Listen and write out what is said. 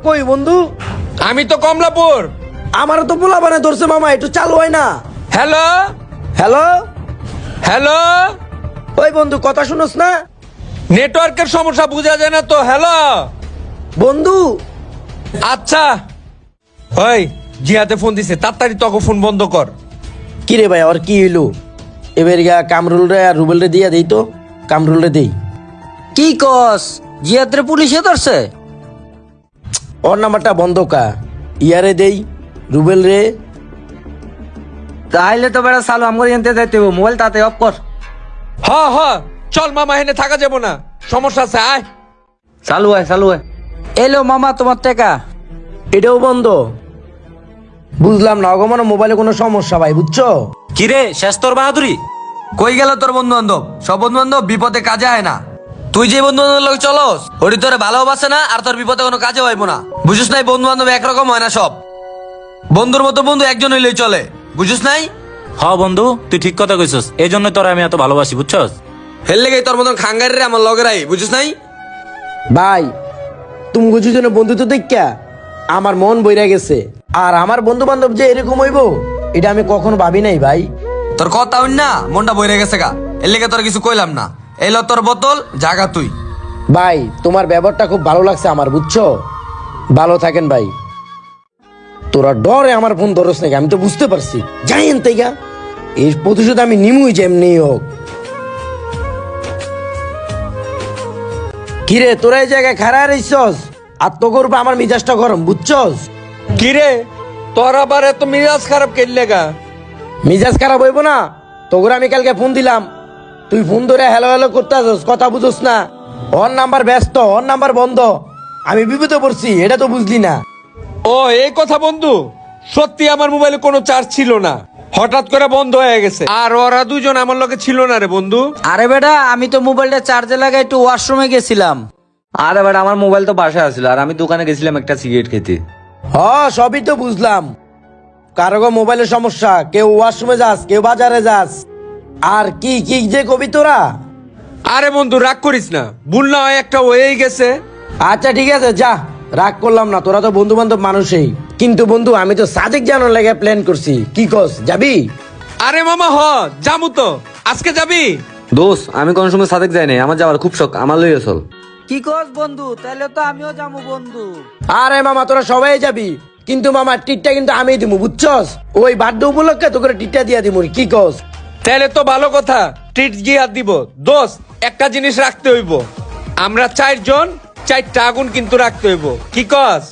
কই বন্ধু? আমি তো কমলাপুর। আমারও তো পোলা বানায় ধরছে মামা, একটু চালু হয় না? হ্যালো হ্যালো হ্যালো, ওই বন্ধু কথা শুনোস না? নেটওয়ার্কের সমস্যা বোঝা যায় না তো। হ্যালো বন্ধু আচ্ছা, ওই জিয়াতে ফোন দিছে, তাড়াতাড়ি তোকে ফোন বন্ধ কর। কি রে ভাই, আর কি হইলো? এবার গা কামরুল রে আর রুবেল রে দিয়া দেই তো, কামরুল রে দেই। কি কস? জিয়াত্রে পুলিশে ধরছে? ওর নাম্বারটা বন্ধ কা, ইয়ারে দেই রুবেল রে। তাইলে তো বেড়া চালু আমগো এনতে যাইতে হইব। মোবাইল তাতে অফ কর। হ হ, চল মামা, হেনে থাকা যাবো না, সমস্যা আছে, আয়। চালু হয়। এলো মামা তোমার টাকা। এটাও বন্ধ। বুঝলাম না অগমন, মোবাইলে কোনো সমস্যা ভাই, বুঝছো? কিরে শেষ তোর বাহাদুরি? কই গেল তোর বন্ধু বান্ধব? সব বন্ধু বান্ধব বিপদে কাজে আয় না। তুই যে বন্ধু বান্ধব লোক চলস, ওটি তোরে ভালোবাসে না, আর তোর বিপদে কোনো কাজে হইব না। বুঝিস নাই, বন্ধু বান্ধব একরকম হয় না সব। বন্ধুর মতো বন্ধু একজন হইলেই চলে, বুঝিস নাই? হ বন্ধু, তুই ঠিক কথা কইছস, এই জন্য তোরা আমি এত ভালোবাসি, বুঝছস? হেললে গেই তোর মতন খাঙ্গারে আমার লগেরাই, বুঝিস নাই? ভাই তুমি দুজনে বন্ধুত্ব দেখা আমার মন বইরা গেছে। আর আমার বন্ধু বান্ধব যে এরকম হইব এটা আমি কখনো ভাবি নাই ভাই। তোর কথা হইন না, মনটা বইরে গেছে গা। এর লেগে তোর কিছু কইলাম না। এই ল তোর বোতল, জাগা তুই। ভাই তোমার ব্যবহারটা খুব ভালো লাগছে আমার, বুঝছো? ভালো থাকেন ভাই। তোরা ডরে আমার ফোন ধরস নাকি আমি তো বুঝতে পারছি। জানেন তাইগা এর প্রতিশোধ আমি নিমুই, যেমনি হোক। কিরে তোরা এই জায়গায় খাড়া রইছস, আর তো করবো আমার মিজাজটা গরম, বুঝছস? কিরে তোর আবার এত মিজাজ খারাপ কেলে গা? মিজাজ খারাপ হইব না? তোকে আমি কালকে ফোন দিলাম, তুই ফোন ধরে হ্যালো হ্যালো করতে আসস, কথা বুঝোস না। ওর নাম্বার ব্যস্ত, ওর নাম্বার বন্ধ। আমি বিপদে পড়ছি, এটা তো বুঝলি না? ও এই কথা বন্ধু, সত্যি আমার মোবাইলে কোনো চার্জ ছিল না, হঠাৎ করে বন্ধ হয়ে গেছে। আর ওরা দুজন আমার লগে ছিল না রে বন্ধু। আরে বেটা, আমি তো মোবাইলটা চার্জে লাগাই একটু ওয়াশরুমে গেছিলাম। আরে বেটা, আমার মোবাইল তো বাসায় আসছিল, আর আমি দোকানে গেছিলাম একটা সিগারেট খেতে। সবই তো বুঝলাম। কারো মোবাইলের সমস্যা, কেউ ওয়াশরুমে যাস, কেউ বাজারে যাস, আর কি কি যে কবি তোরা। আরে বন্ধু রাগ করিস না, ভুল না হয় একটা হয়েই গেছে। আচ্ছা ঠিক আছে, যা, রাগ করলাম না, তোরা তো বন্ধু বান্ধব মানুষই। কিন্তু বন্ধু আমি তো সাদেক জানার লেগে প্ল্যান করছি, কি কস যাবি? আরে মামা যামু তো, আজকে যাবি? দোস্ত, আমি কোন সময় সাদেক যাই নাই, আমার যাওয়ার খুব শখ, আমার লইয়া চল। কি কস বন্ধু? তাইলে তো আমিও যাবো বন্ধু। আরে মামা তোরা সবাই যাবি, কিন্তু মামা টিটটা কিন্তু আমি দিমু, বুঝছস? ওই বার্থডে উপলক্ষে তোকে টিটটা দিয়া দিমু, কি কস? তাহলে তো ভালো কথা, ট্রিট গিয়ে দিব। দোস্ত একটা জিনিস রাখতে হইব, আমরা 4 জন 4টা আগুন কিন্তু রাখতে হইব, কি কস?